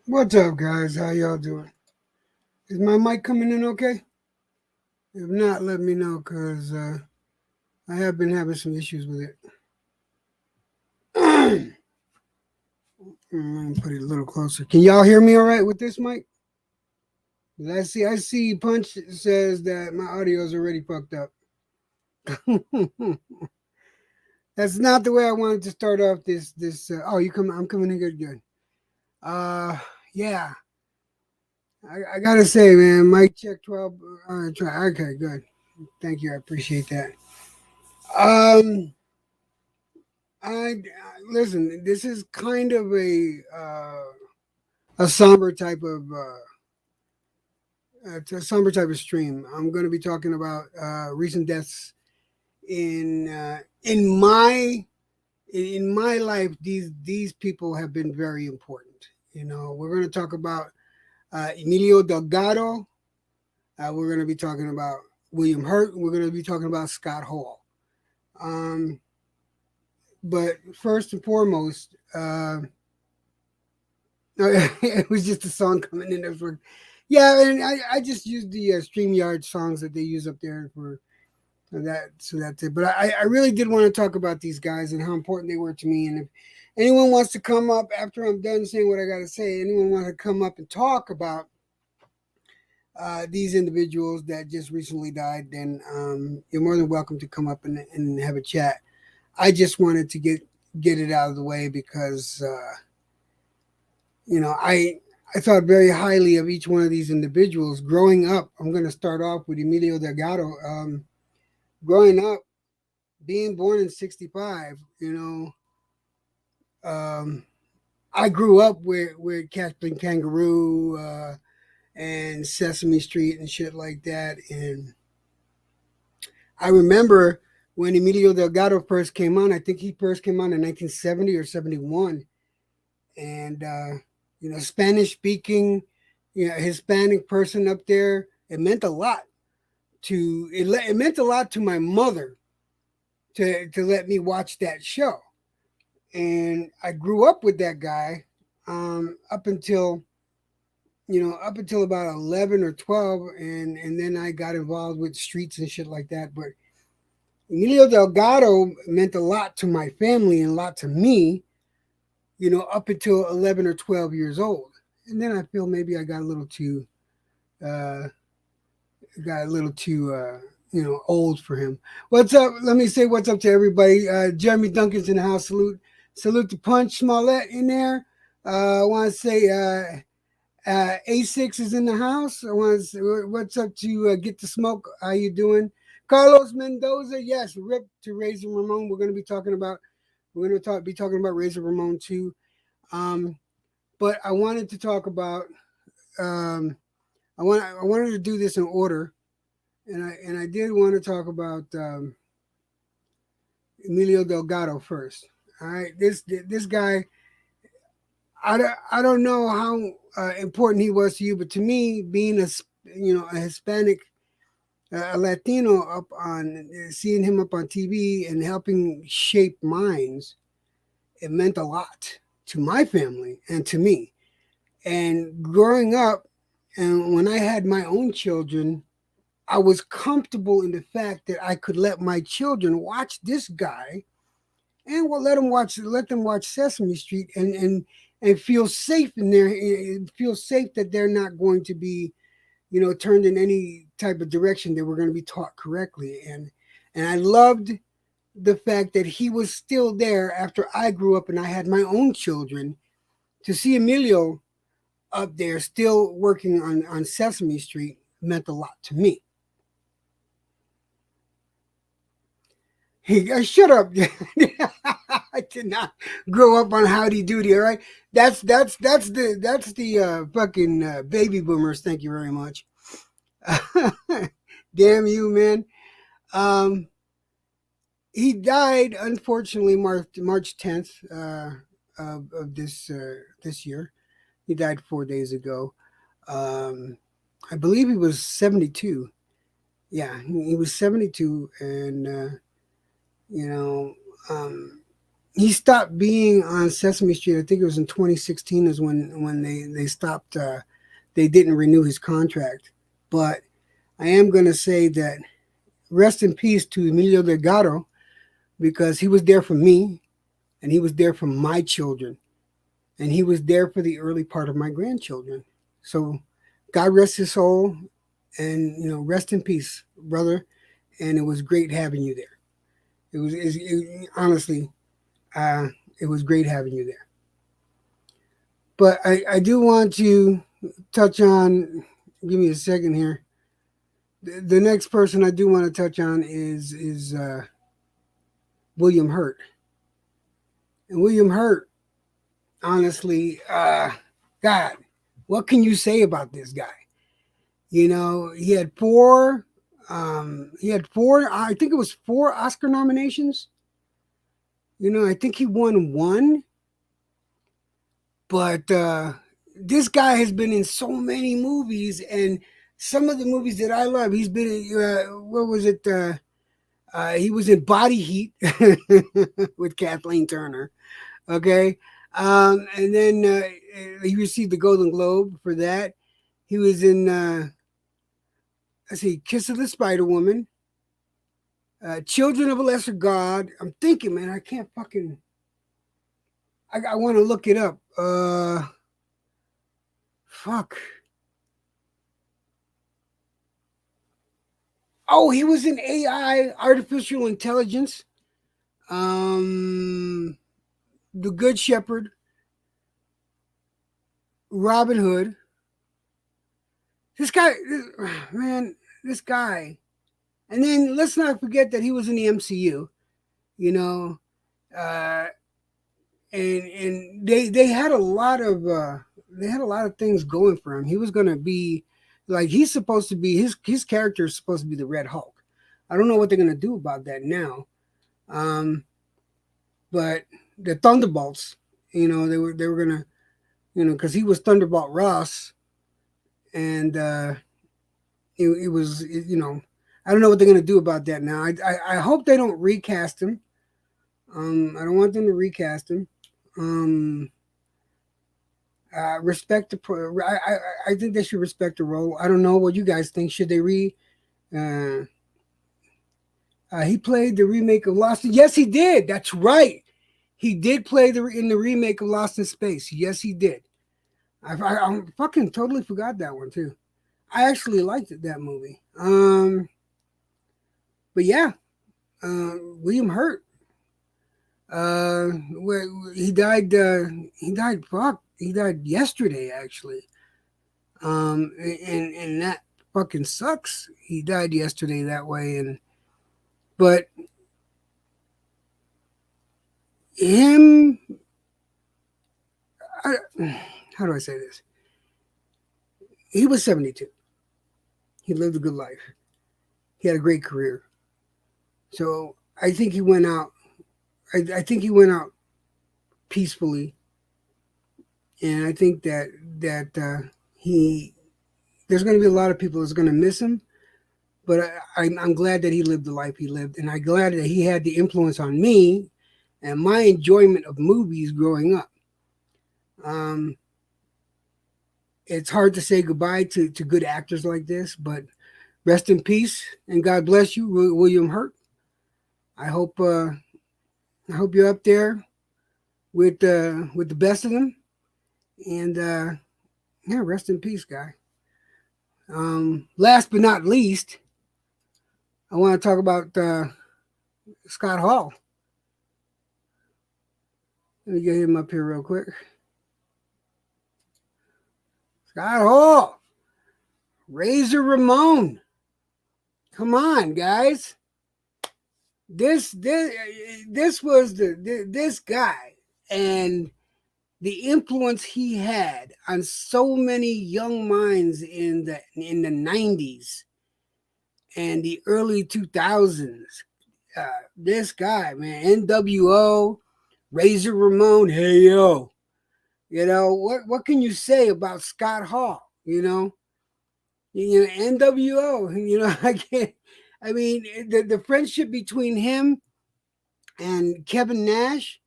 What's up, guys? How y'all doing? Is my mic coming in okay? If not, let me know because I have been having some issues with it. Let me put it a little closer. Can y'all hear me all right with this mic? I see Punch says that my audio is already fucked up. That's not the way I wanted to start off this. Oh, I'm coming in good. Uh, yeah. I gotta say, man, mic check 12. Try. Okay, good. Thank you. I appreciate that. Um, I listen. This is kind of a somber type of it's a somber type of stream. I'm going to be talking about recent deaths in my life. These people have been very important. We're going to talk about Emilio Delgado. We're going to be talking about William Hurt. We're going to be talking about Scott Hall. But first and foremost, it was just a song coming in. Yeah, and I just used the StreamYard songs that they use up there for that. So that's it. But I really did want to talk about these guys and how important they were to me. And if anyone wants to come up after I'm done saying what I got to say, anyone wants to come up and talk about these individuals that just recently died, then you're more than welcome to come up and have a chat. I just wanted to get it out of the way because I thought very highly of each one of these individuals growing up. I'm going to start off with Emilio Delgado. Growing up, being born in '65, I grew up with Captain Kangaroo and Sesame Street and shit like that. And I remember when Emilio Delgado first came on. I think he first came on in 1970 or 71. And, Spanish speaking, Hispanic person up there, it meant a lot it meant a lot to my mother to let me watch that show. And I grew up with that guy up until about 11 or 12, and then I got involved with streets and shit like that. But Emilio Delgado meant a lot to my family and a lot to me, up until 11 or 12 years old. And then I feel maybe I got a little too uh, old for him. What's up? Let me say what's up to everybody. Jeremy Duncan's in the house. Salute to Punch Smollett in there. I want to say A6 is in the house. I want to what's up to Get the Smoke. How you doing? Carlos Mendoza. Yes, rip to Razor Ramone. We're going to be talking about Razor Ramone too. But I wanted to talk about I wanted to do this in order, and I did want to talk about Emilio Delgado first. All right, this guy, I don't know how important he was to you, but to me, being a Hispanic, a Latino, up on seeing him up on TV and helping shape minds, it meant a lot to my family and to me. And growing up, and when I had my own children, I was comfortable in the fact that I could let my children watch this guy, and we'll let them watch Sesame Street, and feel safe in there, feel safe that they're not going to be, turned in any type of direction, that we're going to be taught correctly. And I loved the fact that he was still there after I grew up and I had my own children. To see Emilio up there still working on Sesame Street meant a lot to me. Hey, shut up! I did not grow up on Howdy Doody. All right, that's the fucking baby boomers. Thank you very much. Damn you, man. Um, he died unfortunately March 10th of this year. He died 4 days ago. Um, I believe he was 72. Yeah, he was 72, and you know, um, he stopped being on Sesame Street. I think it was in 2016 is when they stopped. They didn't renew his contract. But I am going to say that rest in peace to Emilio Delgado, because he was there for me, and he was there for my children, and he was there for the early part of my grandchildren. So God rest his soul, and rest in peace, brother. And it was great having you there. Honestly, uh, it was great having you there. But I do want to touch on. Give me a second here. The next person I do want to touch on is William Hurt. And William Hurt, honestly, God, what can you say about this guy? He had four. He had four. I think it was four Oscar nominations. I think he won one. But this guy has been in so many movies, and some of the movies that I love, he's been in, what was it? He was in Body Heat with Kathleen Turner. Okay. And then he received the Golden Globe for that. He was in, let's see, Kiss of the Spider Woman, Children of a Lesser God. I'm thinking, man, I can't fucking. I want to look it up. Fuck. Oh, he was in AI, Artificial Intelligence, The Good Shepherd, Robin Hood. This guy, man, this guy. And then let's not forget that he was in the MCU, you know, uh, and they had a lot of things going for him. He was gonna be like he's supposed to be his character is supposed to be the Red Hulk. I don't know what they're gonna do about that now, but the Thunderbolts, they were gonna, because he was Thunderbolt Ross, and it was I don't know what they're gonna do about that now. I hope they don't recast him. I don't want them to recast him. Respect the I think they should respect the role. I don't know what you guys think. Should they uh, he played the remake of Lost. Yes, he did. That's right. He did play in the remake of Lost in Space. Yes, he did. I fucking totally forgot that one too. I actually liked it, that movie. But yeah, William Hurt. Where he died. He died. Fuck. He died yesterday, actually. And that fucking sucks. He died yesterday that way, but him. I, how do I say this? He was 72. He lived a good life. He had a great career. So I think he went out. I think he went out peacefully, and I think that he. There's going to be a lot of people that's going to miss him, but I'm glad that he lived the life he lived, and I'm glad that he had the influence on me and my enjoyment of movies growing up. Um, it's hard to say goodbye to good actors like this, but Rest in peace and God bless you, William Hurt. I hope you're up there with the best of them. And yeah, rest in peace, guy. Last but not least, I want to talk about Scott Hall. Let me get him up here real quick. Scott Hall, Razor Ramone. Come on, guys. This was this guy and the influence he had on so many young minds in the 90s and the early 2000s. This guy, man, NWO, Razor Ramone, hey yo. You know, what can you say about Scott Hall? NWO, I can't. I mean, the friendship between him and Kevin Nash,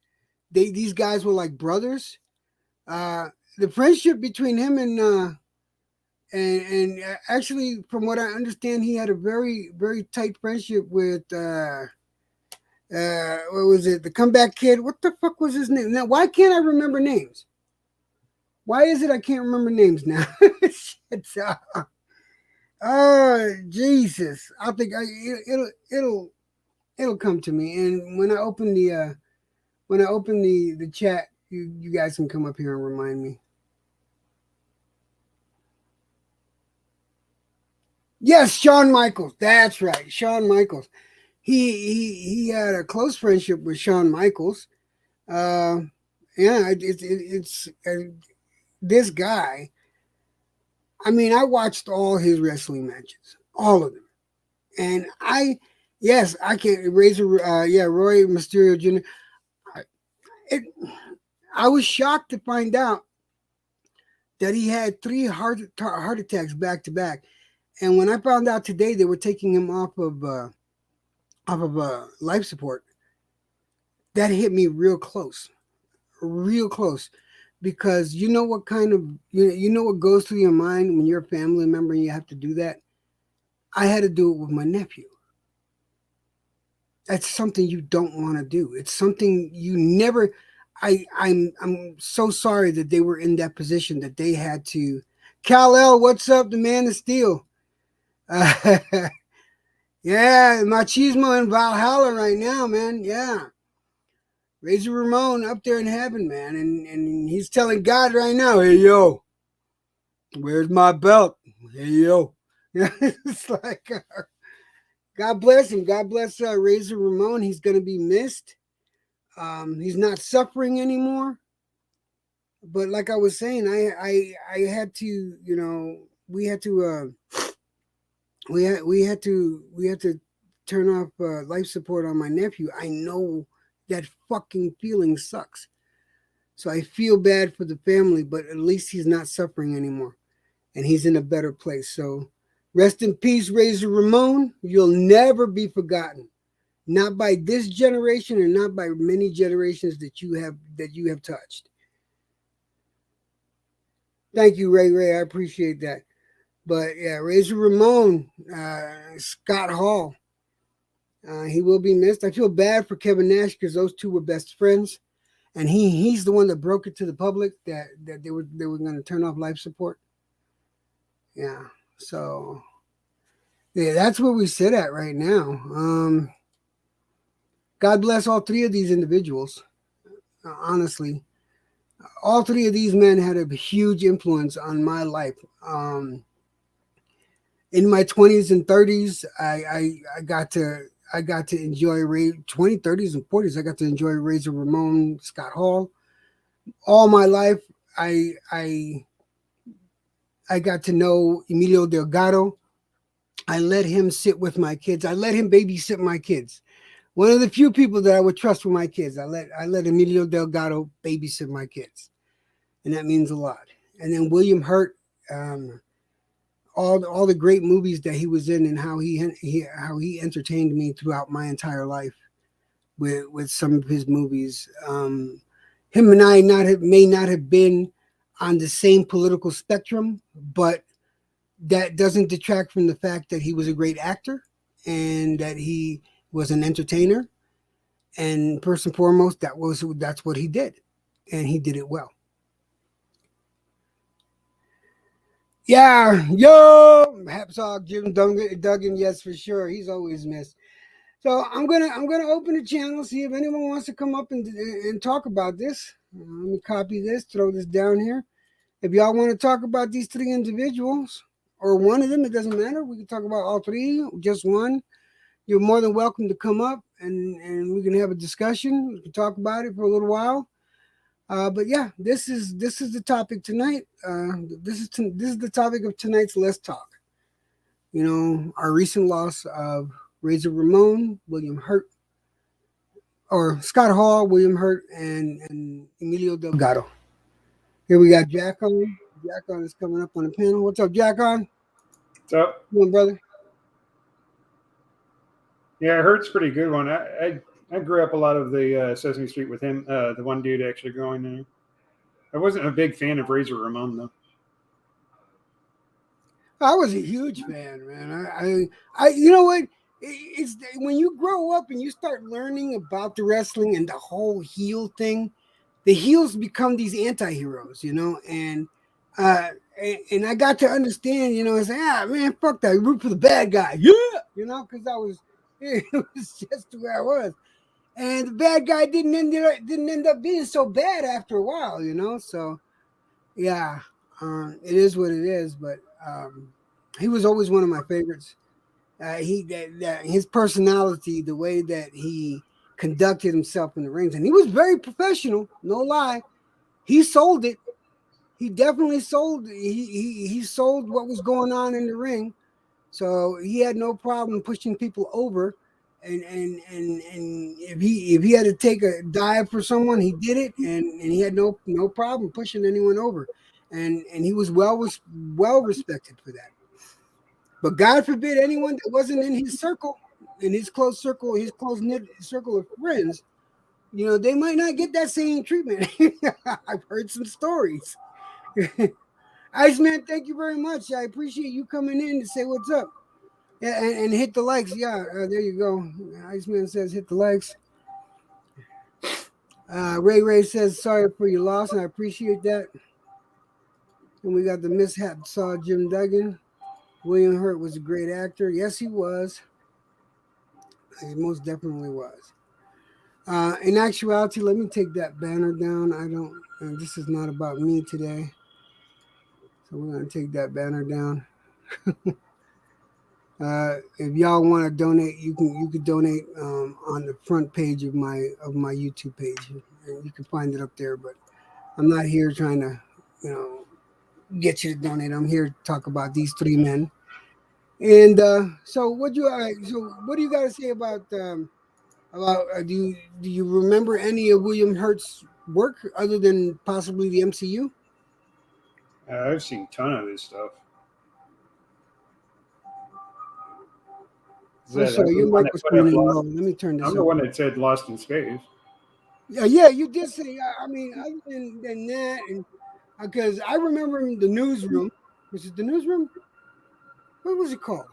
these guys were like brothers. The friendship between him and actually, from what I understand, he had a very very tight friendship with what was it? The comeback kid. What the fuck was his name? Now, why can't I remember names? Why is it I can't remember names now? Shit, oh Jesus! I think it'll come to me. And when I open the chat, you guys can come up here and remind me. Yes, Shawn Michaels. That's right, Shawn Michaels. He had a close friendship with Shawn Michaels. Uh, yeah, it's this guy. I mean, I watched all his wrestling matches, all of them, and yes, I can Razor. Yeah, Roy Mysterio Jr. I, it, I was shocked to find out that he had three heart attacks back to back, and when I found out today they were taking him off of life support, that hit me real close, because you know what kind of you know what goes through your mind when you're a family member and you have to do that. I had to do it with my nephew. That's something you don't want to do. It's something you never. I'm so sorry that they were in that position that they had to. Kal El, what's up, the man of steel? Uh, yeah, machismo in Valhalla right now, man. Yeah, Razor Ramon up there in heaven, man, and he's telling God right now, hey yo, where's my belt? Hey yo, it's like God bless him. God bless Razor Ramon. He's gonna be missed. He's not suffering anymore. But like I was saying, I had to, we had to we had to turn off life support on my nephew. I know that fucking feeling sucks. So I feel bad for the family, but at least he's not suffering anymore, and he's in a better place. So rest in peace, Razor Ramon. You'll never be forgotten. Not by this generation, and not by many generations that you have touched. Thank you, Ray Ray. I appreciate that. But yeah, Razor Ramon, Scott Hall, he will be missed. I feel bad for Kevin Nash because those two were best friends, and he's the one that broke it to the public that they were going to turn off life support. Yeah, so yeah, that's where we sit at right now. God bless all three of these individuals. Honestly, all three of these men had a huge influence on my life. In my 20s and 30s, I got to enjoy 20, 30s, and 40s. I got to enjoy Razor Ramon, Scott Hall. All my life, I got to know Emilio Delgado. I let him sit with my kids. I let him babysit my kids. One of the few people that I would trust with my kids. I let Emilio Delgado babysit my kids, and that means a lot. And then William Hurt, all the great movies that he was in, and how he entertained me throughout my entire life with some of his movies. Him and I may not have been on the same political spectrum, but that doesn't detract from the fact that he was a great actor and that he was an entertainer. And first and foremost, that's what he did, and he did it well. Yeah, yo, Hapsog, Jim Duggan, yes for sure. He's always missed. So I'm gonna open the channel, see if anyone wants to come up and talk about this. Let me copy this, throw this down here. If y'all want to talk about these three individuals or one of them, it doesn't matter. We can talk about all three, just one. You're more than welcome to come up and we can have a discussion. We can talk about it for a little while. But yeah, this is the topic tonight. This is the topic of tonight's Let's Talk. You know, our recent loss of Razor Ramone, William Hurt, or Scott Hall, William Hurt, and Emilio Delgado. Here we got Jack on. Jack on is coming up on the panel. What's up, Jack on? What's up? Come on, brother. Yeah, Hurt's pretty good one. I grew up a lot of the Sesame Street with him. The one dude actually growing there. I wasn't a big fan of Razor Ramon though. I was a huge fan, man. You know what? It's when you grow up and you start learning about the wrestling and the whole heel thing. The heels become these anti-heroes, you know, uh, and I got to understand, you know, and say, man, fuck that, root for the bad guy, yeah, you know, because it was just where I was, and the bad guy didn't end up being so bad after a while, you know, so yeah, it is what it is, but he was always one of my favorites. His personality, the way that he conducted himself in the rings, and he was very professional. No lie, he sold it. He definitely sold. He sold what was going on in the ring. So he had no problem pushing people over, and if he had to take a dive for someone, he did it, and he had no problem pushing anyone over, and he was well respected for that. But God forbid anyone that wasn't in his circle, in his close circle, his close knit circle of friends, you know, they might not get that same treatment. I've heard some stories. Iceman, thank you very much. I appreciate you coming in to say what's up. Yeah, and hit the likes. Yeah, there you go. Iceman says hit the likes. Ray says sorry for your loss, and I appreciate that. And we got the mishap. Saw Jim Duggan. William Hurt was a great actor. Yes, he was. He most definitely was. In actuality, let me take that banner down. This is not about me today. So we're going to take that banner down. If y'all want to donate, you can donate on the front page of my YouTube page. And you can find it up there. But I'm not here trying to, you know, get you to donate. I'm here to talk about these three men. And so what do you got to say about do you remember any of William Hurt's work other than possibly the MCU? I've seen a ton of his stuff. Sorry, your mic was coming in low. Let me turn this. I'm the one that said Lost in Space. Yeah, you did say. I mean, other than that, and because I remember in the newsroom. Was it the newsroom? What was it called?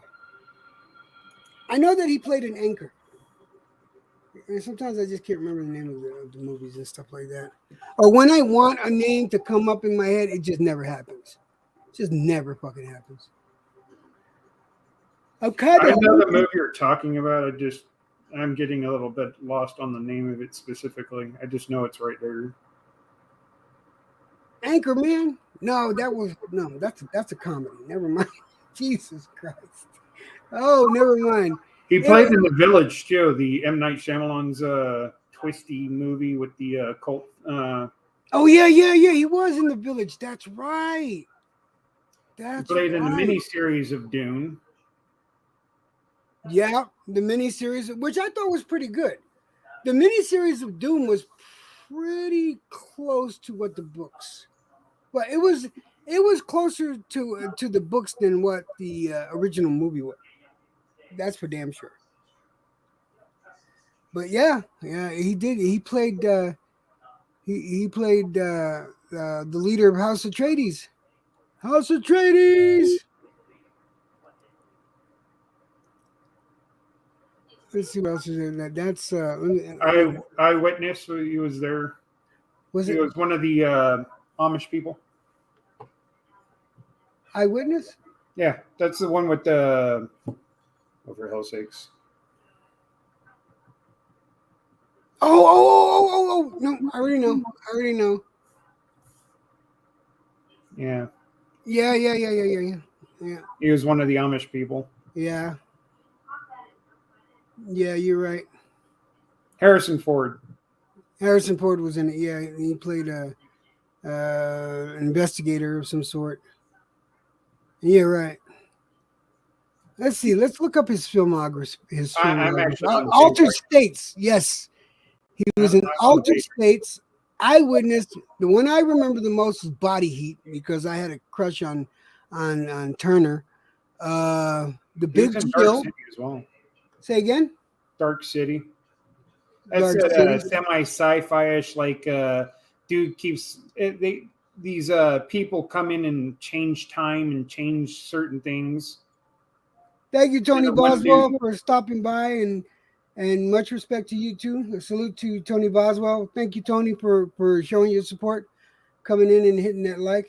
I know that he played an anchor. And sometimes I just can't remember the name of the movies and stuff like that. Or when I want a name to come up in my head, it just never happens. It just never fucking happens. Okay. I know the movie you're talking about. I'm getting a little bit lost on the name of it specifically. I just know it's right there. Anchorman? No, that's a comedy. Never mind. Jesus Christ. Oh, never mind. He played in The Village too, the M. Night Shyamalan's twisty movie with the cult. Oh yeah. He was in The Village. That's right. He played in the miniseries of Dune. Yeah, the miniseries, which I thought was pretty good. The miniseries of Dune was pretty close to what the books, but it was closer to the books than what the original movie was. That's for damn sure. But yeah, he did. He played. He played the leader of House Atreides. House Atreides. let's see what else is in that. That's Eyewitness. He was there. was He it was one of the Amish people. Eyewitness? Yeah, that's the one with the. Oh, for hell's sakes! Oh! No, I already know. I already know. Yeah, Yeah. Yeah, he was one of the Amish people. yeah, yeah. You're right. Harrison Ford. Harrison Ford was in it. Yeah, he played a an investigator of some sort. Yeah, right. Let's see. Let's look up his filmography. His I'm filmography. actually on the same Altered part. States. Yes, he was in I'm on the Altered page. States. Eyewitness. The one I remember the most was Body Heat because I had a crush on Turner. The He was Big in Dark Chill. City as well. Say again. Dark City. That's Dark that City. semi sci-fi ish. Like dude keeps they these people come in and change time and change certain things. Thank you, And Tony the one dude, Boswell, for stopping by, and much respect to you too. A salute to Tony Boswell. Thank you, Tony, for showing your support, coming in and hitting that like.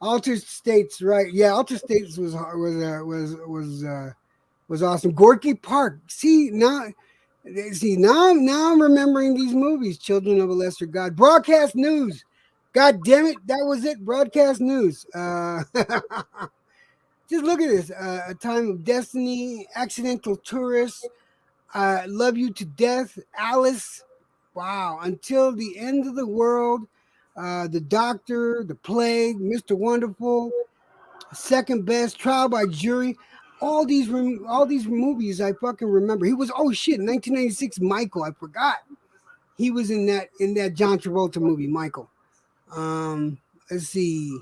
Altered States, right? Yeah, Altered States was awesome. Gorky Park. See now I'm remembering these movies. Children of a Lesser God. Broadcast News. God damn it, that was it. Broadcast News. Just look at this. A Time of Destiny, Accidental Tourist, Love You to Death, Alice. Wow. Until the End of the World, The Doctor, The Plague, Mr. Wonderful, Second Best, Trial by Jury. All these movies I fucking remember. He was, oh shit, 1996 Michael. I forgot. He was in that John Travolta movie, Michael. Um, let's see.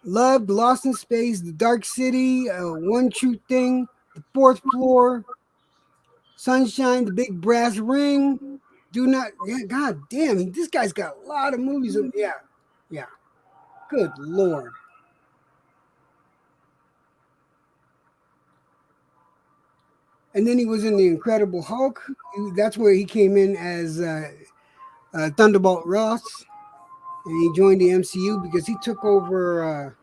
Love, Lost in Space, The Dark City, One True Thing, The Fourth Floor, Sunshine, The Big Brass Ring. Do not, yeah, god damn, this guy's got a lot of movies. Yeah, yeah. Good lord. And then he was in The Incredible Hulk. That's where he came in as Thunderbolt Ross, and he joined the MCU because he took over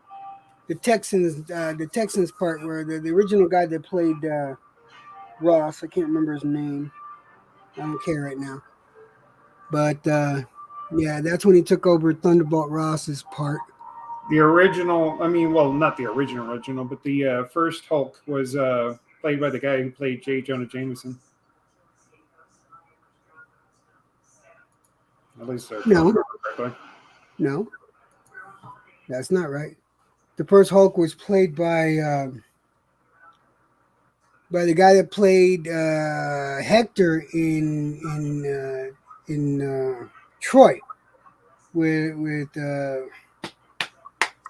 the Texans part where the original guy that played Ross, I can't remember his name. I don't care right now. But yeah, that's when he took over Thunderbolt Ross's part. the original. I mean, well, not the original, but the first Hulk was played by the guy who played J. Jonah Jameson. At least if I No, remember correctly. no, that's not right. The first Hulk was played by the guy that played Hector in Troy with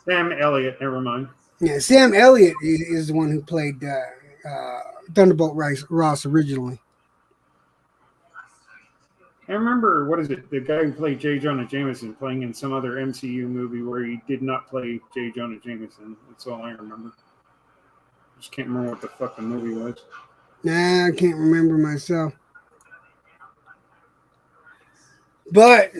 Sam Elliott. Never mind. yeah, Sam Elliott is the one who played Thunderbolt Ross originally. I remember what is it? The guy who played J. Jonah Jameson playing in some other MCU movie where he did not play J. Jonah Jameson. That's all I remember. Just can't remember what the fuck the movie was. Nah, I can't remember myself. But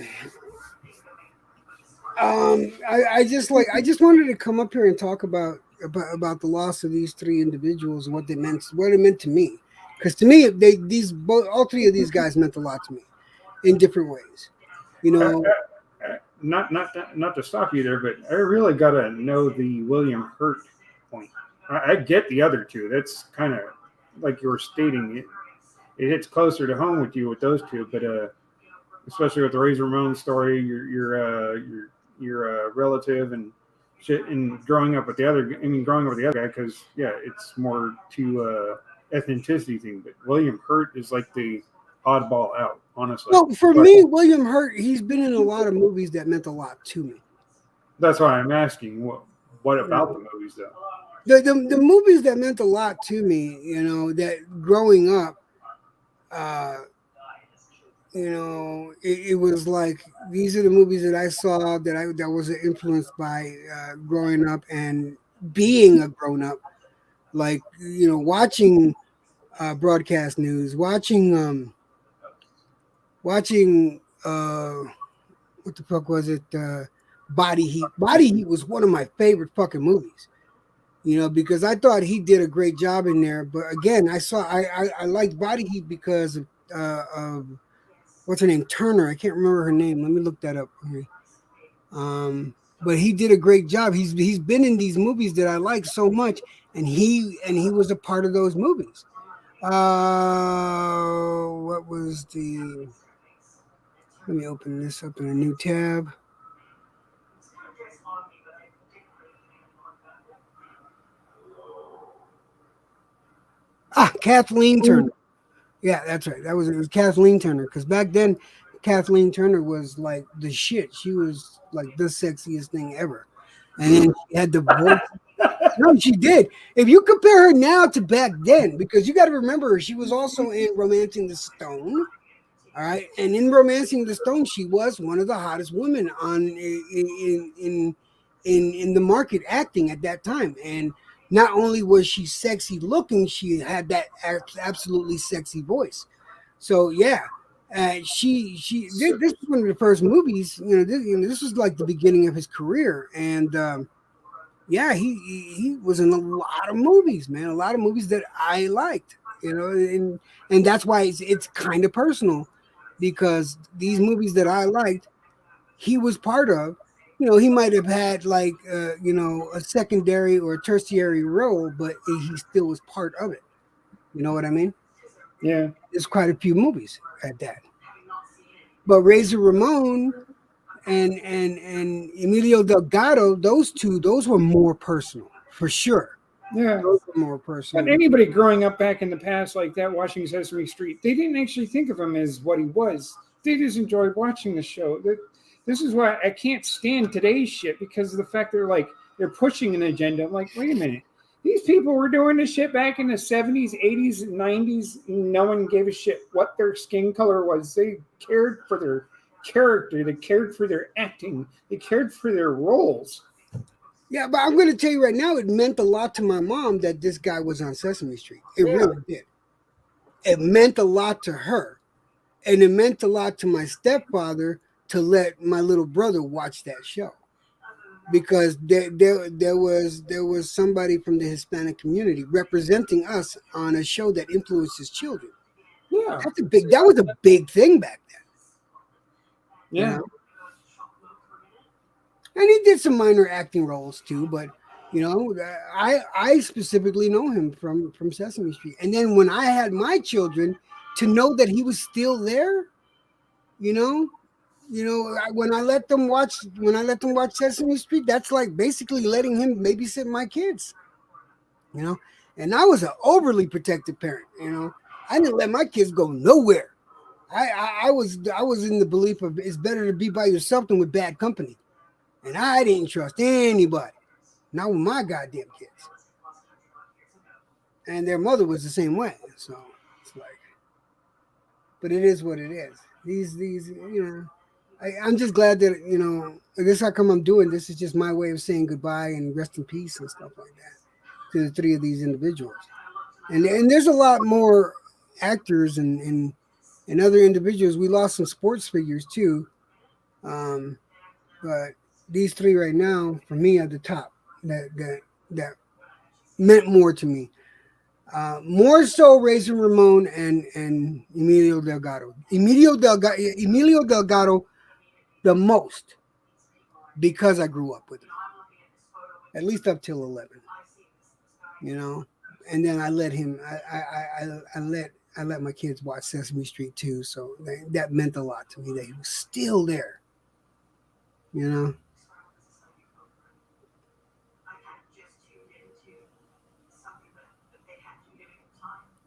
I just wanted to come up here and talk about the loss of these three individuals and what it meant to me. Because to me, all three of these guys meant a lot to me in different ways. You Uh, know, not to stop you there, but I really gotta know the William Hurt point. I get the other two. That's kind of like you were stating. It hits closer to home with you with those two, but especially with the Razor Ramone story, your relative and shit, and growing up with the other. I mean, growing up with the other guy because yeah, it's more to ethnicity thing. But William Hurt is like the oddball out, honestly. well, for But me, William Hurt, he's been in a lot of movies that meant a lot to me. that's why I'm asking what about the movies though? The movies that meant a lot to me, that growing up, uh, it was like these are the movies that I saw that was influenced by growing up and being a grown up. Like watching broadcast news, watching what the fuck was it? Body Heat. Body Heat was one of my favorite fucking movies. Because I thought he did a great job in there. But again, I liked Body Heat because of what's her name, Turner. I can't remember her name. Let me look that up. Okay. But he did a great job. He's been in these movies that I like so much, and he was a part of those movies. What was the? Let me open this up in a new tab. Kathleen Turner. Yeah, that's right. It was Kathleen Turner because back then Kathleen Turner was like the shit. She was like the sexiest thing ever, and then she had the voice. No, she did. If you compare her now to back then, because you got to remember she was also in *Romancing the Stone*. All right, and in *Romancing the Stone*, she was one of the hottest women on in the market acting at that time. And not only was she sexy looking, she had that absolutely sexy voice. So yeah, this was one of the first movies. This was like the beginning of his career, and yeah, he was in a lot of movies, man. A lot of movies that I liked, and that's why it's kind of personal because these movies that I liked, he was part of. He might have had like a secondary or a tertiary role, but he still was part of it. You know what I mean? Yeah. There's quite a few movies at that. But Razor Ramon and Emilio Delgado, those were more personal for sure. Yeah. Those were more personal. But anybody growing up back in the past like that, watching Sesame Street, they didn't actually think of him as what he was. They just enjoyed watching the show. This is why I can't stand today's shit because of the fact they're pushing an agenda. I'm like, wait a minute. These people were doing this shit back in the 70s, 80s, 90s. No one gave a shit what their skin color was. They cared for their character. They cared for their acting. They cared for their roles. Yeah, but I'm going to tell you right now, it meant a lot to my mom that this guy was on Sesame Street. It really did. It meant a lot to her. And it meant a lot to my stepfather to let my little brother watch that show. Because there was somebody from the Hispanic community representing us on a show that influences children. Yeah. That was a big thing back then. Yeah. And he did some minor acting roles too, but I specifically know him from Sesame Street. And then when I had my children, to know that he was still there, you know, when I let them watch Sesame Street, that's like basically letting him babysit my kids, you know. And I was an overly protective parent, I didn't let my kids go nowhere. I was in the belief of it's better to be by yourself than with bad company. And I didn't trust anybody, not with my goddamn kids. And their mother was the same way. So it's like, but it is what it is. I'm just glad that, this is how come I'm doing this. Is just my way of saying goodbye and rest in peace and stuff like that to the three of these individuals. And there's a lot more actors and other individuals. We lost some sports figures too. Um, but these three right now for me are the top that meant more to me. More so Razor Ramon and Emilio Delgado. Emilio Delgado the most because I grew up with him. At least up till 11. And then I let him I let my kids watch Sesame Street too, so that meant a lot to me that he was still there. You know,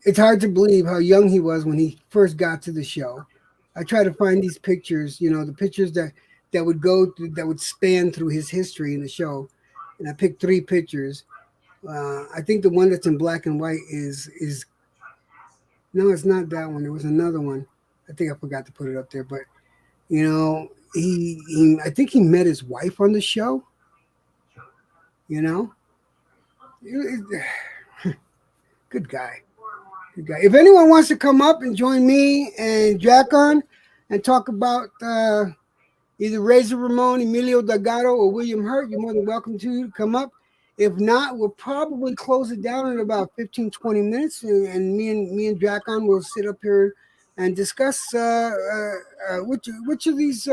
it's hard to believe how young he was when he first got to the show. I try to find these pictures, the pictures that would span through his history in the show, and I picked three pictures. I think the one that's in black and white is no, it's not that one. There was another one. I think I forgot to put it up there, but he I think he met his wife on the show. You know, Good guy. If anyone wants to come up and join me and Jack on and talk about either Razor Ramone, Emilio Delgado, or William Hurt, you're more than welcome to come up. If not, we'll probably close it down in about 15, 20 minutes, and me and Dracon will sit up here and discuss which of these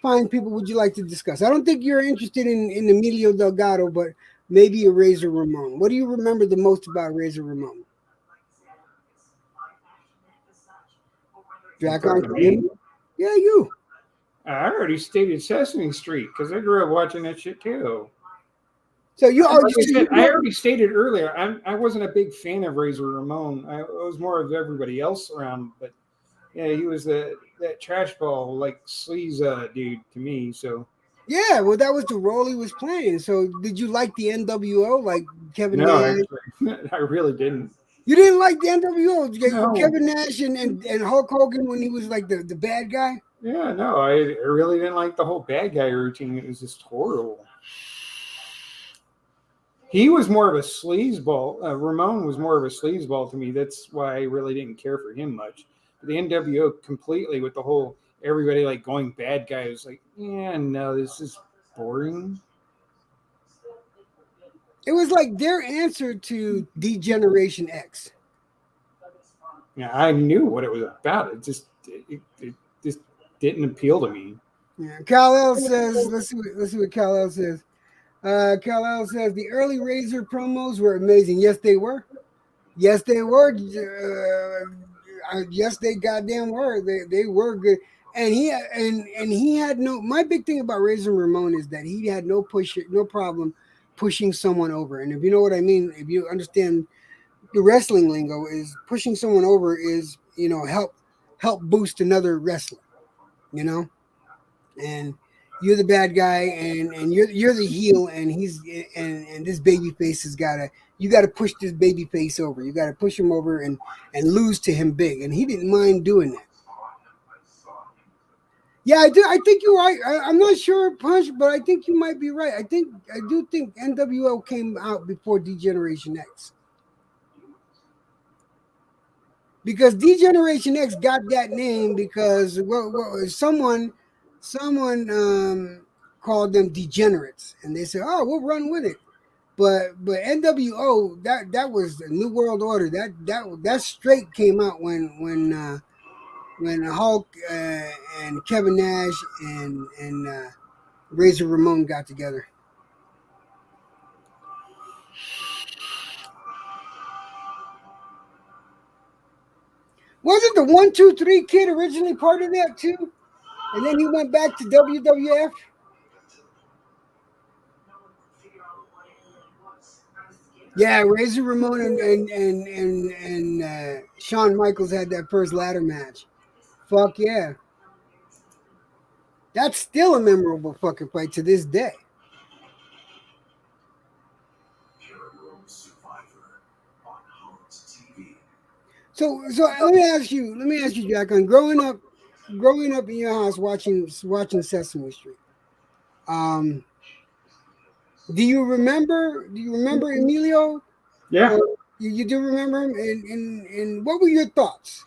fine people would you like to discuss. I don't think you're interested in Emilio Delgado, but maybe a Razor Ramone. What do you remember the most about Razor Ramone? You Dracon, talking to can you hear me? me? Yeah, you. I already stated Sesame Street because I grew up watching that shit too. So you, oh, Like I so you said, I know, already stated earlier, I wasn't a big fan of Razor Ramon. I was more of everybody else around, but yeah, he was that trash ball like sleaze dude to me. So yeah, well, that was the role he was playing. So did you like the NWO, like Kevin no, Nash? actually, I really didn't. You didn't like the NWO, No, Kevin Nash and Hulk Hogan when he was like the bad guy. yeah, no, I really didn't like the whole bad guy routine. It was just horrible. He was more of a sleazeball. Ramon was more of a sleazeball to me. That's why I really didn't care for him much. But the NWO completely with the whole everybody like going bad guy was like, yeah, no, this is boring. It was like their answer to Degeneration X. Yeah, I knew what it was about. It just didn't appeal to me. Yeah, Kal-El says, let's see what Kal-El says. Kal-El says the early Razor promos were amazing. Yes, they were. Yes, they were. Yes, they goddamn were. They were good. And he had no. My big thing about Razor Ramon is that he had no problem pushing someone over. And if you know what I mean, if you understand the wrestling lingo, is pushing someone over is help boost another wrestler. You know, and you're the bad guy, and you're the heel, and and this baby face has gotta you got to push this baby face over. You got to push him over and lose to him big, and he didn't mind doing that. Yeah, I do. I think you're right. I'm not sure, Punch, but I think you might be right. I do think NWO came out before Degeneration X, because Degeneration X got that name because someone called them degenerates, and they said, "Oh, we'll run with it." But NWO, that was the New World Order. That straight came out when Hulk and Kevin Nash and Razor Ramon got together. Wasn't the 1, 2, 3 kid originally part of that too? And then he went back to WWF. Yeah, Razor Ramon and Shawn Michaels had that first ladder match. Fuck yeah, that's still a memorable fucking fight to this day. So let me ask you, Jack. On growing up in your house watching Sesame Street. Um, Do you remember Emilio? Yeah, Or you do remember him? And what were your thoughts?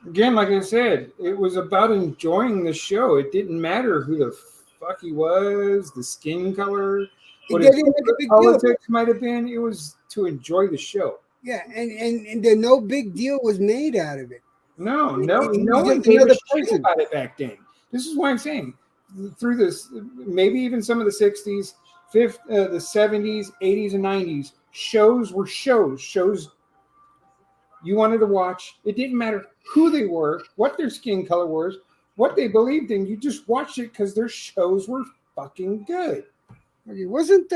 again, like I said, it was about enjoying the show. It didn't matter who the fuck he was, the skin color, They what his didn't make a big deal about it. politics might have been. It was to enjoy the show. Yeah, and then no big deal was made out of it. No, He no was one just gave a another shit person. about it back then. This is why I'm saying through this, maybe even some of the '60s, the '70s, '80s, and '90s, shows were shows. Shows you wanted to watch. It didn't matter who they were, what their skin color was, what they believed in. You just watched it because their shows were fucking good. Okay, wasn't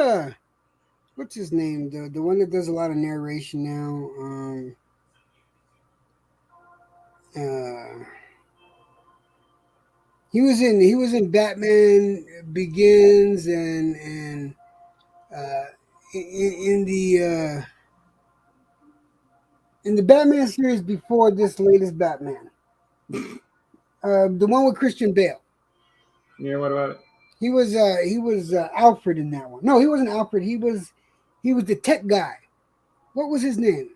what's his name? The one that does a lot of narration now. Uh, he was in Batman Begins and uh, in the Batman series before this latest Batman, the one with Christian Bale. Yeah, what about it? He was Alfred in that one. No, he wasn't Alfred. He was the tech guy. What was his name?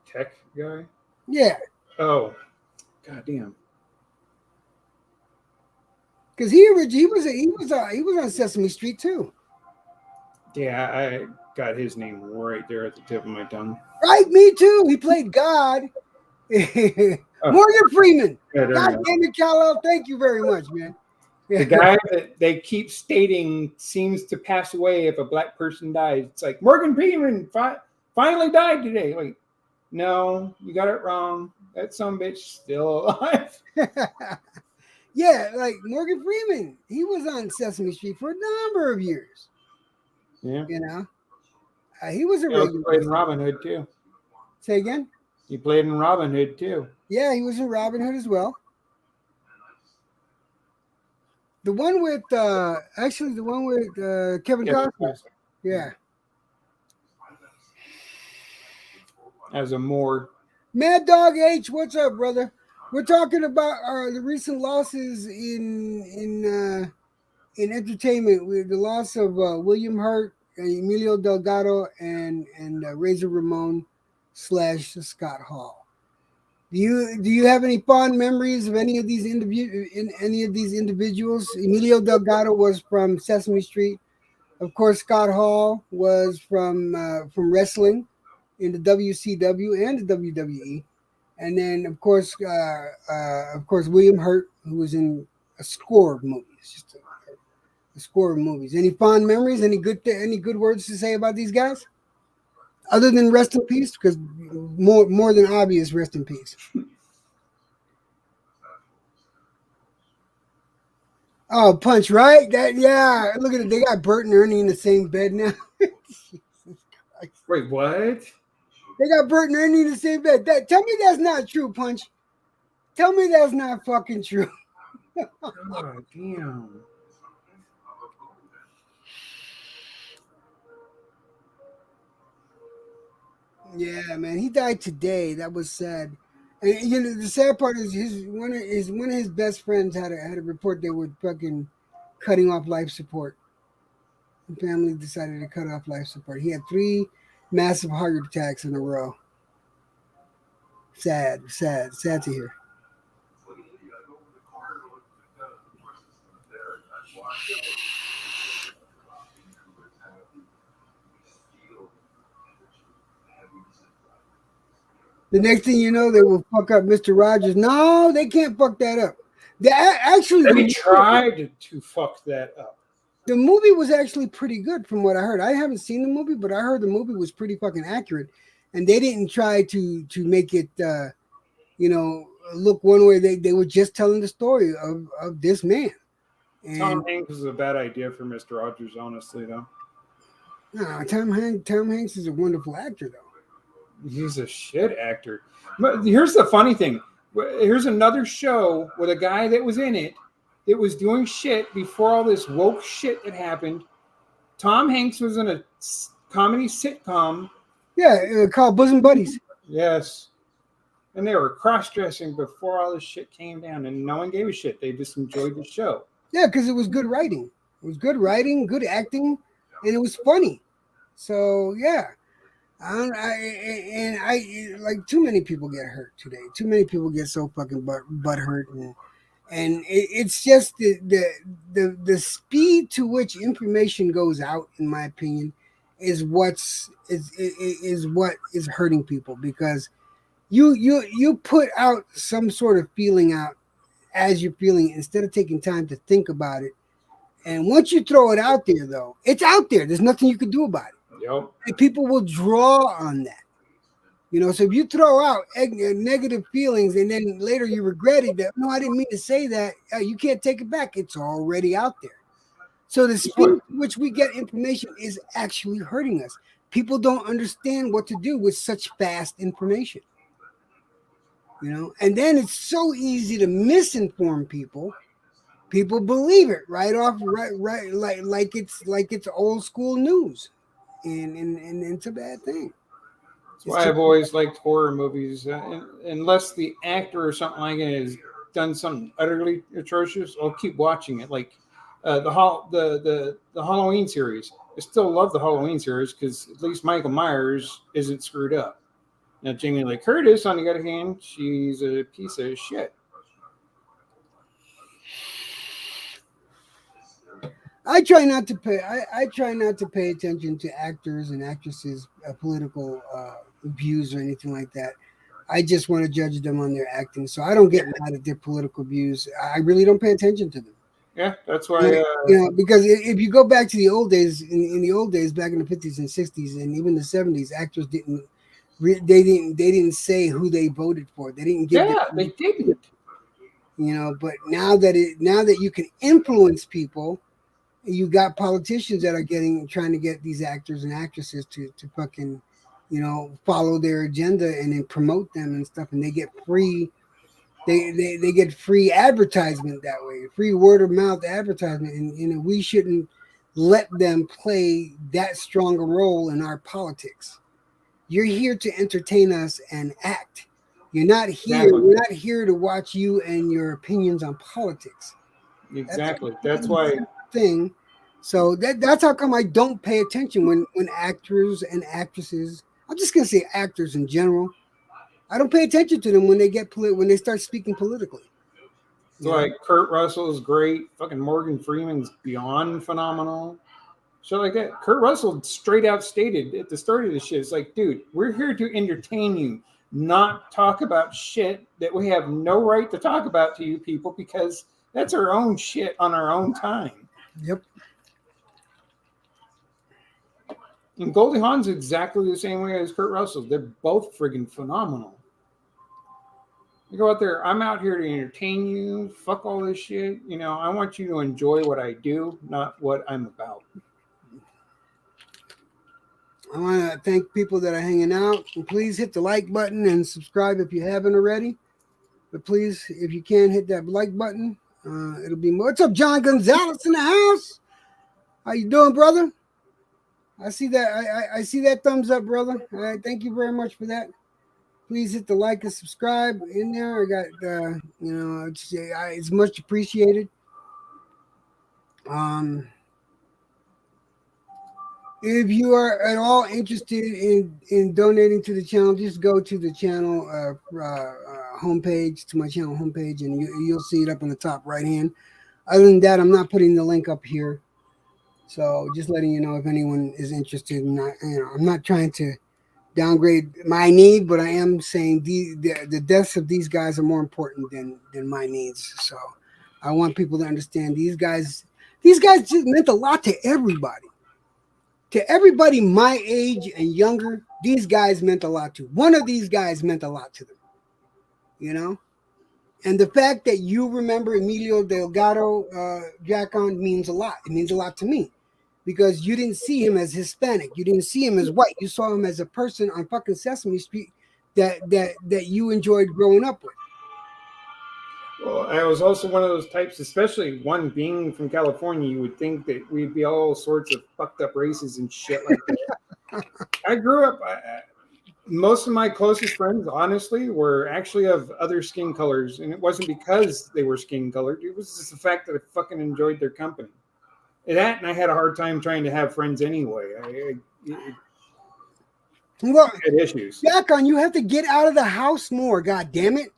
tech guy. Yeah, Oh, goddamn. because he was on Sesame Street too. Yeah, I got his name right there at the tip of my tongue. Right, me too. He played God. Oh, Morgan Freeman. yeah, there God you go. damn it, Kal-El. Thank you very much, man. The guy that they keep stating seems to pass away if a black person dies. It's like Morgan Freeman finally died today. Like, no, you got it wrong. That some bitch still alive. Yeah, like Morgan Freeman. He was on Sesame Street for a number of years. Yeah. You know, he was a He also regular. played in Robin Hood too. Say again? He played in Robin Hood too. Yeah, he was in Robin Hood as well. The one with Kevin Kevin Costner. Costner. Yeah. As a more Mad Dog H, what's up, brother? We're talking about the recent losses in entertainment with the loss of William Hurt, Emilio Delgado, and Razor Ramone / Scott Hall. Do you have any fond memories of any of these individuals? Emilio Delgado was from Sesame Street. Of course, Scott Hall was from wrestling in the WCW and the WWE, and then of course, William Hurt, who was in a score of movies, just a score of movies. Any fond memories? Any good words to say about these guys, other than rest in peace? Because more than obvious, rest in peace. Oh, Punch, right? Look at it. They got Bert and Ernie in the same bed now. Jesus Christ. wait, what? They got Bert and Ernie in the same bed. Tell me that's not true, Punch. Tell me that's not fucking true. Oh, damn. Yeah, man, he died today. That was sad. And the sad part is one of his best friends had a report they were fucking cutting off life support. The family decided to cut off life support. He had 3 massive heart attacks in a row. Sad to hear. The next thing you know, they will fuck up Mr. Rogers. No, they can't fuck that up. They tried to fuck that up. The movie was actually pretty good from what I heard. I haven't seen the movie, but I heard the movie was pretty fucking accurate. And they didn't try to make it, look one way. They were just telling the story of this man. And Tom Hanks was a bad idea for Mr. Rogers, honestly, though. no, Tom Hanks is a wonderful actor, though. He's a shit actor. But here's the funny thing. Here's another show with a guy that was in it that was doing shit before all this woke shit that happened. Tom Hanks was in a comedy sitcom. Yeah, called Bosom Buddies. Yes. And they were cross-dressing before all this shit came down, and no one gave a shit. They just enjoyed the show. Yeah, because it was good writing. It was good writing, good acting, and it was funny. So yeah, I like too many people get hurt today. Too many people get so fucking butt hurt, and it's just the speed to which information goes out, in my opinion, is what is hurting people, because you put out some sort of feeling out as you're feeling it, instead of taking time to think about it. And once you throw it out there, though, it's out there. There's nothing you can do about it. Yep. And people will draw on that. So if you throw out negative feelings and then later you regret it, that, no, I didn't mean to say that, you can't take it back. It's already out there. So the speed at which we get information is actually hurting us. People don't understand what to do with such fast information. And then it's so easy to misinform people. People believe it right, like it's old school news, and it's a bad thing. That's why I've always liked horror movies, unless the actor or something like it has done something utterly atrocious. I'll keep watching it, like the Halloween series. I still love the Halloween series because at least Michael Myers isn't screwed up. Now, Jamie Lee Curtis, on the other hand, she's a piece of shit. I try not to pay. I try not to pay attention to actors and actresses' political views or anything like that. I just want to judge them on their acting, so I don't get mad at their political views. I really don't pay attention to them. Yeah, that's why. Because if you go back to the old days, in the old days, back in the 50s and 60s, and even the 70s, actors they didn't say who they voted for. They didn't give. Yeah, they didn't. But now that you can influence people, you got politicians that are trying to get these actors and actresses to fucking, follow their agenda and then promote them and stuff, and they get free. They get free advertisement that way, free word of mouth advertisement, and we shouldn't let them play that strong a role in our politics. You're here to entertain us and act. You're not here. Exactly. We're not here to watch you and your opinions on politics. Exactly. That's why. Thing. So that's how come I don't pay attention when actors and actresses. I'm just gonna say actors in general. I don't pay attention to them when they when they start speaking politically. So like Kurt Russell's great. Fucking Morgan Freeman's beyond phenomenal. So like that, Kurt Russell straight out stated at the start of the shit, it's like, dude, we're here to entertain you, not talk about shit that we have no right to talk about to you people, because that's our own shit on our own time. Yep. And Goldie Hawn's exactly the same way as Kurt Russell. They're both friggin' phenomenal. You go out there, I'm out here to entertain you. Fuck all this shit. I want you to enjoy what I do, not what I'm about. I want to thank people that are hanging out. And please hit the like button and subscribe if you haven't already. But please, if you can, hit that like button. It'll be more. What's up, John Gonzalez in the house? How you doing, brother? I see that. I see that thumbs up, brother. All right, thank you very much for that. Please hit the like and subscribe in there. I got, it's much appreciated. If you are at all interested in donating to the channel, just go to the channel homepage, to my channel homepage, and you'll see it up on the top right hand. Other than that, I'm not putting the link up here. So just letting you know if anyone is interested. I'm not trying to downgrade my need, but I am saying the deaths of these guys are more important than my needs. So I want people to understand these guys just meant a lot to everybody. To everybody my age and younger, these guys meant a lot to. One of these guys meant a lot to them. And the fact that you remember Emilio Delgado, Jack-on, means a lot. It means a lot to me. Because you didn't see him as Hispanic. You didn't see him as white. You saw him as a person on fucking Sesame Street that you enjoyed growing up with. Well, I was also one of those types, especially one being from California, you would think that we'd be all sorts of fucked up races and shit like that. I grew up, most of my closest friends, honestly, were actually of other skin colors. And it wasn't because they were skin colored. It was just the fact that I fucking enjoyed their company. And I had a hard time trying to have friends anyway. Well, I had issues. Jack-on, you have to get out of the house more, god damn it.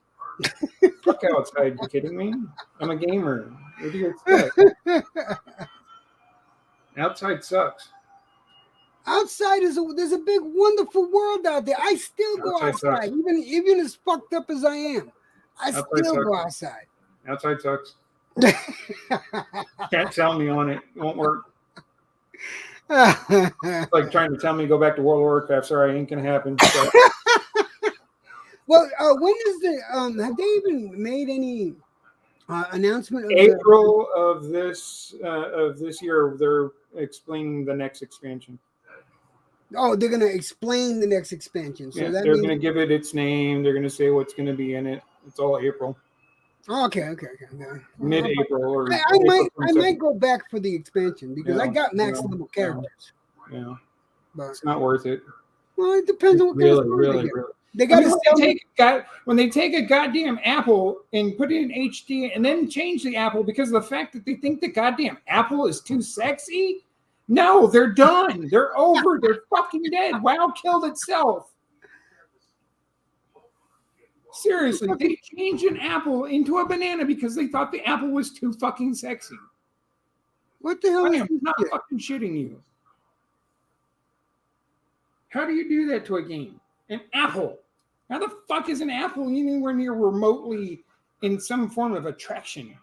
Fuck outside, you kidding me? I'm a gamer. What do you expect? Outside sucks. Outside there's a big wonderful world out there. I still go outside, even as fucked up as I am. I still go outside. Outside sucks. Can't sell me on it. It won't work. It's like trying to tell me to go back to World of Warcraft. Sorry, ain't gonna happen. So. Well, when is have they even made any announcement? Of April of this year, they're explaining the next expansion. Oh, they're gonna explain the next expansion. So they're gonna give it its name. They're gonna say what's gonna be in it. It's all April. Okay. Mid-April or I might go back for the expansion because I got max level characters. Yeah, but it's not worth it. Well, it depends on what kind of story they get. They got to when they take a goddamn apple and put it in HD and then change the apple because of the fact that they think the goddamn apple is too sexy. No, they're done. They're over. They're fucking dead. WoW killed itself. Seriously, they changed an apple into a banana because they thought the apple was too fucking sexy. What the hell I is am this not shit? fucking shitting you. How do you do that to a game? An apple. How the fuck is an apple anywhere near remotely in some form of attraction?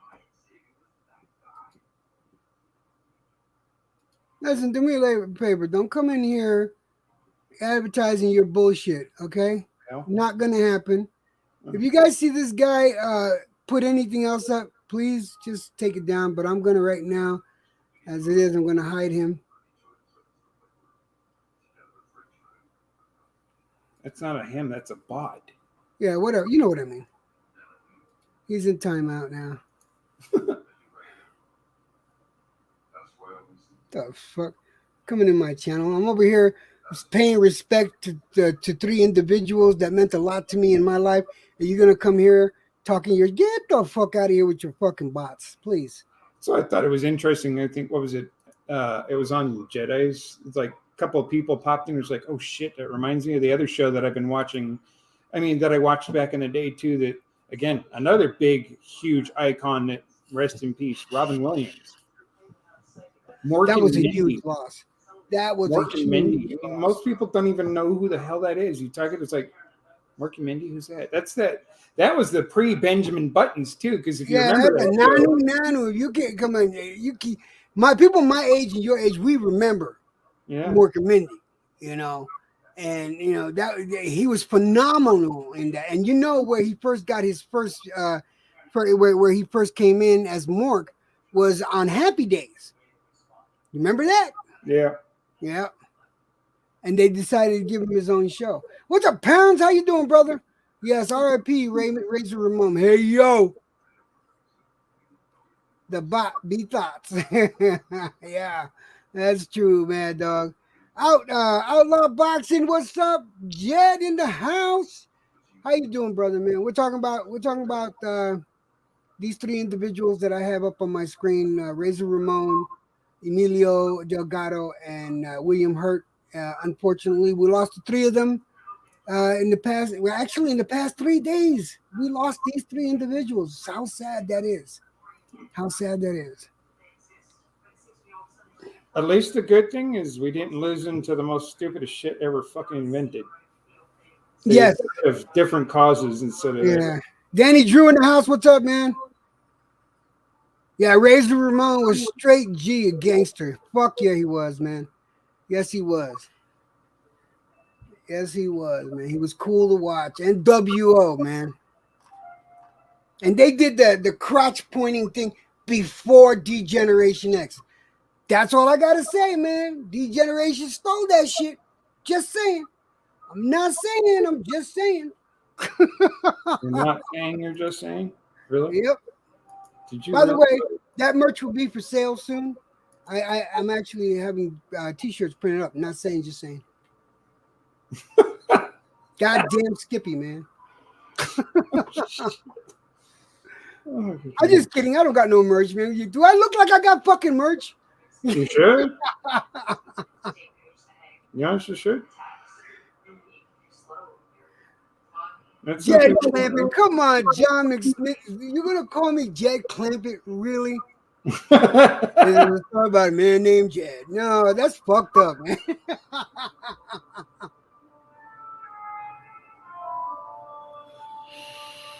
Listen, do me a favor. Don't come in here advertising your bullshit, okay? Well, Not gonna happen. If you guys see this guy put anything else up, please just take it down. But I'm gonna right now, as it is, I'm gonna hide him. that's not a him, that's a bot. Yeah, whatever. You know what I mean. He's in timeout now. The fuck? Coming in my channel. I'm over here paying respect to three individuals that meant a lot to me in my life. And you're gonna come here talking your get the fuck out of here with your fucking bots, please. So I thought it was interesting. I think, what was it? It was on Jedi's. It's like a couple of people popped in. It was like, oh shit, that reminds me of the other show that I've been watching. I mean, that I watched back in the day too. That, again, another big, huge icon that, rest in peace, Robin Williams. Mork That and was a Mindy. huge loss. That was a Mork and Mindy. huge I mean, loss. most people don't even know who the hell that is. You talk it, it's like, Mork and Mindy, who's that? That's that. That was the pre-Benjamin Buttons too, because if you Yeah, remember the that show, nanu. You can't come on. You keep my people, my age and your age. We remember yeah, Mork and Mindy, you know, and you know that he was phenomenal in that. And you know where he first got his first, where he first came in as Mork was on Happy Days. You remember that? yeah. Yeah. And they decided to give him his own show. What's up, Pounds? How you doing, brother? Yes, R.I.P. Razor Ramone. Hey yo, the bot be thoughts. Yeah, that's true, man, dog. Outlaw boxing. What's up, Jed in the house? How you doing, brother, man? We're talking about these three individuals that I have up on my screen: Razor Ramon, Emilio Delgado, and William Hurt. Unfortunately, we lost the three of them in the past. Well, actually, in the past 3 days, we lost these three individuals. How sad that is. How sad that is. At least the good thing is we didn't lose into the most stupidest shit ever fucking invented. They Yes. have different causes instead of Yeah. Danny Drew in the house. What's up, man? Yeah, Razor Ramon was straight G, a gangster. Fuck yeah, he was, man. Yes, he was. Yes, he was, man. He was cool to watch. And WO, man. And they did the crotch pointing thing before D-Generation X. That's all I gotta say, man. D-Generation stole that shit. Just saying. I'm not saying, I'm just saying. You're not saying, you're just saying? Really? Yep. Did you By the really? way, that merch will be for sale soon. I'm actually having t-shirts printed up. Not saying, just saying. Goddamn Skippy, man. I'm just kidding. I don't got no merch, man. Do I look like I got fucking merch? You should. You honestly should. That's Jed something- Clampett. Come on, John McSmith. You're going to call me Jed Clampett? Really? Yeah, sorry about a man named Jed. No, that's fucked up, man.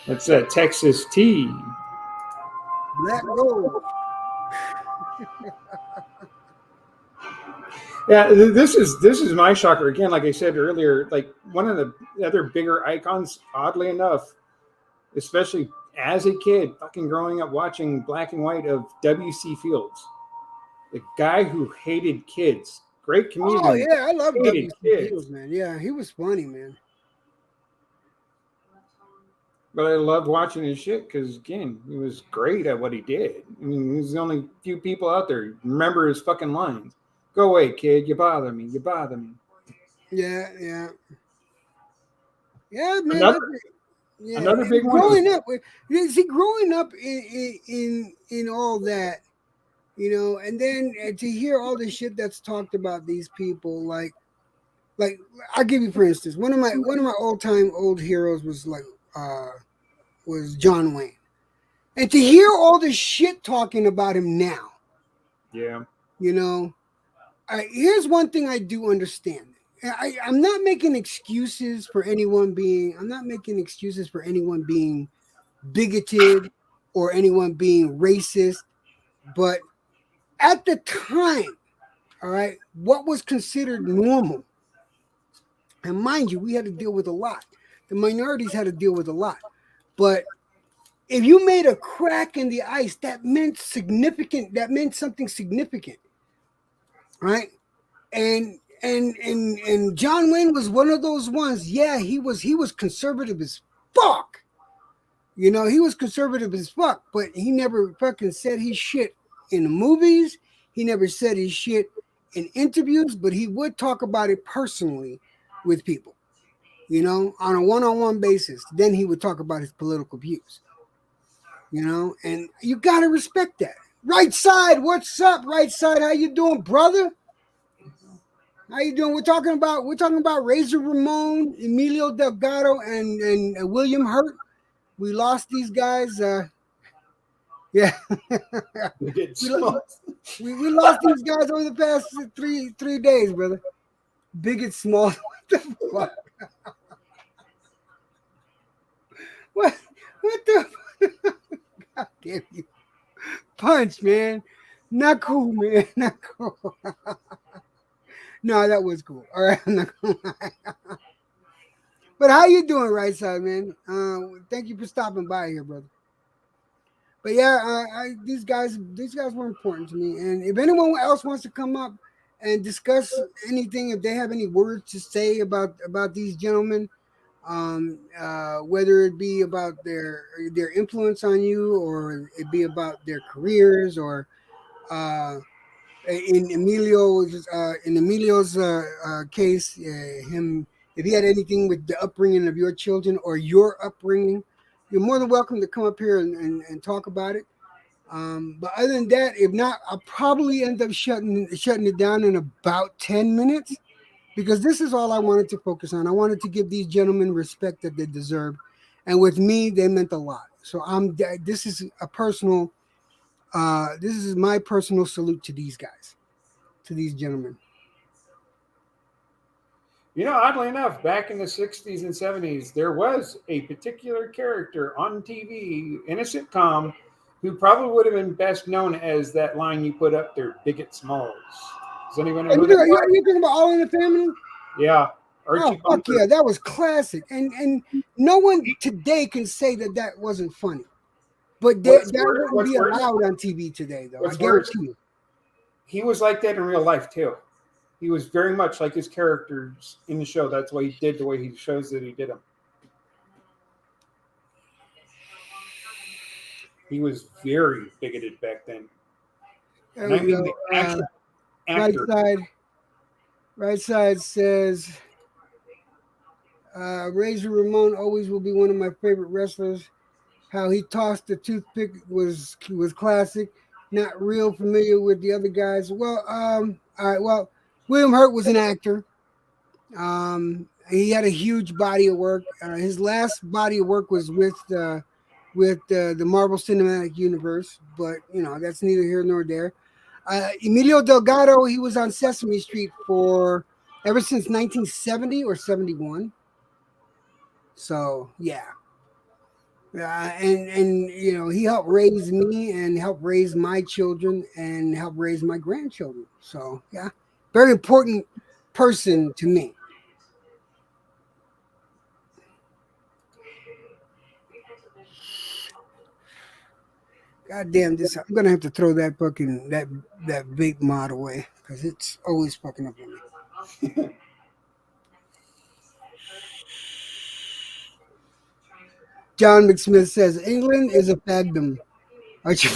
That's that Texas tea. Black gold. Yeah, this is my shocker again. Like I said earlier, like one of the other bigger icons, oddly enough, especially as a kid, fucking growing up watching black and white of W.C. Fields, the guy who hated kids, great comedian. Oh yeah, I love hated W.C. Fields, man. Yeah, he was funny, man. But I loved watching his shit because, again, he was great at what he did. I mean, he's the only few people out there who remember his fucking lines. Go away, kid. You bother me. You bother me. Yeah, yeah. Yeah, man. Another big one. Growing up, see, growing up in all that, you know, and then to hear all the shit that's talked about these people, like I'll give you for instance, one of my old heroes was like was John Wayne, and to hear all the shit talking about him now, Yeah. you know, here's one thing I do understand. I'm not making excuses for anyone being. I'm not making excuses for anyone being bigoted or anyone being racist, but at the time, all right, what was considered normal, and mind you, we had to deal with a lot. The minorities had to deal with a lot, but if you made a crack in the ice, that meant significant. That meant something significant, right? And John Wayne was one of those ones. Yeah, he was conservative as fuck. You know, he was conservative as fuck, but he never fucking said his shit in the movies. He never said his shit in interviews, but he would talk about it personally with people, you know, on a one-on-one basis. Then he would talk about his political views, you know, and you got to respect that. Right side, what's up? Right side, how you doing, brother? How you doing? We're talking about Razor Ramone, Emilio Delgado, and William Hurt. We lost these guys. Yeah, They get we, lo- small. we lost these guys over the past three days, brother. Big and small. What the fuck? What the? God damn you! Punch, man. Not cool, man. Not cool. No, that was cool. All right, I'm not gonna lie. But how you doing, right side, man? Thank you for stopping by here, brother. But yeah, these guys were important to me. And if anyone else wants to come up and discuss anything, if they have any words to say about these gentlemen, whether it be about their influence on you, or it be about their careers, or uh, in Emilio's case, him, if he had anything with the upbringing of your children or your upbringing, you're more than welcome to come up here and talk about it. But other than that, if not, I'll probably end up shutting it down in about 10 minutes, because this is all I wanted to focus on. I wanted to give these gentlemen respect that they deserve, and with me, they meant a lot. So this is a personal. This is my personal salute to these guys, to these gentlemen. You know, oddly enough, back in the 60s and 70s, there was a particular character on TV in a sitcom who probably would have been best known as that line you put up there, Bigot Smalls. Does anyone know And who that was? you thinking about All in the Family? Yeah, Oh Archie fuck Bunker. yeah, that was classic. And no one today can say that that wasn't funny. But that wouldn't What's be worse? allowed on TV today, though. I What's worse? guarantee you. He was like that in real life too. He was very much like his characters in the show. That's why he did the way he shows that he did them. He was very bigoted back then. There And I we mean go. the actual Right actor. side. Right side says Razor Ramon always will be one of my favorite wrestlers. How he tossed the toothpick was classic. Not real familiar with the other guys. Well, all right. Well, William Hurt was an actor. He had a huge body of work. His last body of work was with the Marvel Cinematic Universe, but you know that's neither here nor there. Emilio Delgado, he was on Sesame Street for ever since 1970 or 71. So yeah, and you know he helped raise me and helped raise my children and helped raise my grandchildren. So yeah, very important person to me. God damn this! I'm gonna have to throw that vape mod away because it's always fucking up on me. John McSmith says England is a fagdom. Archie,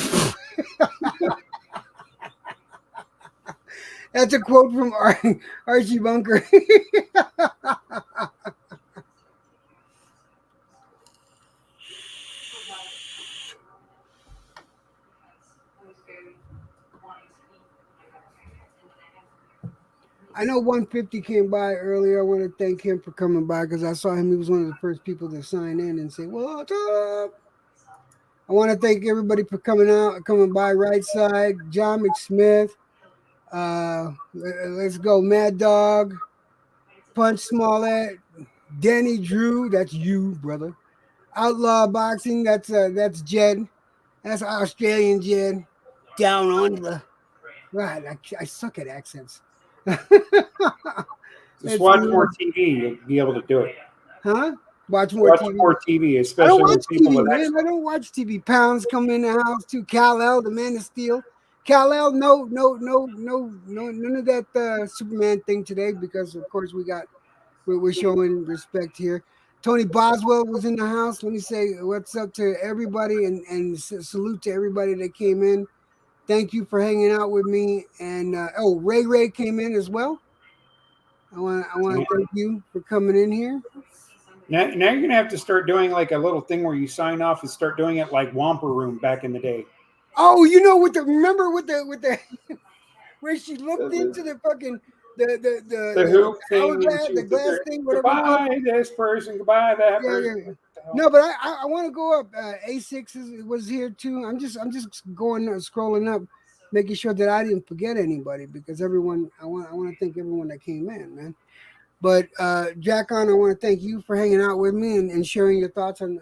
that's a quote from Archie Bunker. I know 150 came by earlier. I want to thank him for coming by because I saw him. He was one of the first people to sign in and say, "What's up?" I want to thank everybody for coming by. Right side, John McSmith. Let's go, Mad Dog, Punch Smollett, Danny Drew. That's you, brother. Outlaw Boxing. That's Jed. That's Australian Jed. Down under. Right, I suck at accents. Just It's watch me. more TV. You'll be able to do it. Huh? Watch more Watch TV. more TV, I don't especially watch with people TV, with man. accents. I don't watch TV. Pounds come in the house too. Kal-El, the Man of Steel. Kal-El, no, none of that Superman thing today because of course we're showing respect here. Tony Boswell was in the house. Let me say what's up to everybody and salute to everybody that came in. Thank you for hanging out with me. And Ray came in as well. I want to thank you for coming in here. Now you're gonna have to start doing like a little thing where you sign off and start doing it like Wamper Room back in the day. Oh, you know remember with the where she looked The, into the fucking the the hoop thing, and hourglass, she the would sit glass there. thing, whatever it was. Goodbye, this person. Goodbye, that Yeah, person. yeah. What the hell? No, but I want to go up. A6 was here too. I'm just going scrolling up, making sure that I didn't forget anybody because everyone. I want to thank everyone that came in, man. But Jackon, I want to thank you for hanging out with me and sharing your thoughts on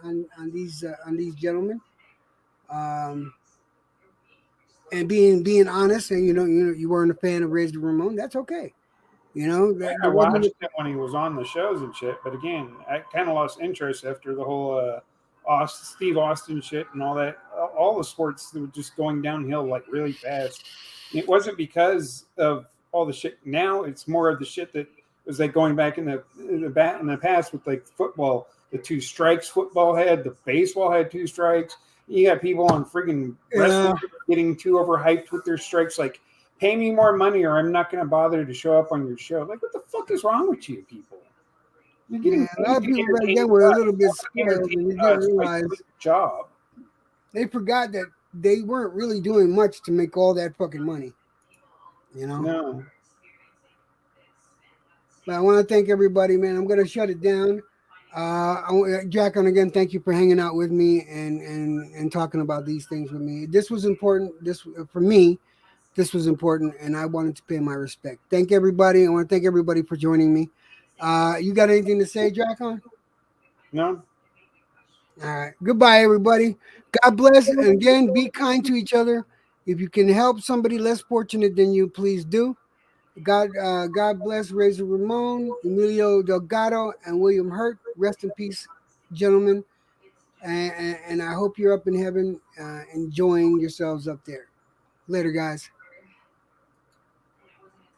these gentlemen. Um, and being honest, and you weren't a fan of Razor Ramon. That's okay. That I there wasn't. watched him when he was on the shows and shit, but again, I kind of lost interest after the whole Steve Austin shit and all that. All the sports that were just going downhill like really fast. It wasn't because of all the shit. Now it's more of the shit that was like going back in the past with like football. The two strikes football had, the baseball had two strikes. You got people on freaking Yeah, wrestling getting too overhyped with their strikes. Like, pay me more money or I'm not going to bother to show up on your show. Like, what the fuck is wrong with you people? You're getting yeah. A lot paid of to people back entertain then were a us. little You bit want to spoiled, entertain and they didn't us by realize doing your job. they forgot that they weren't really doing much to make all that fucking money. You know. No. But I want to thank everybody, man. I'm gonna shut it down. Jack, and again, thank you for hanging out with me and talking about these things with me. This was important. This for me. This was important, and I wanted to pay my respect. Thank everybody. I want to thank everybody for joining me. You got anything to say, Jackon? No. All right. Goodbye, everybody. God bless. And again, be kind to each other. If you can help somebody less fortunate than you, please do. God bless Razor Ramon, Emilio Delgado, and William Hurt. Rest in peace, gentlemen. And I hope you're up in heaven enjoying yourselves up there. Later, guys.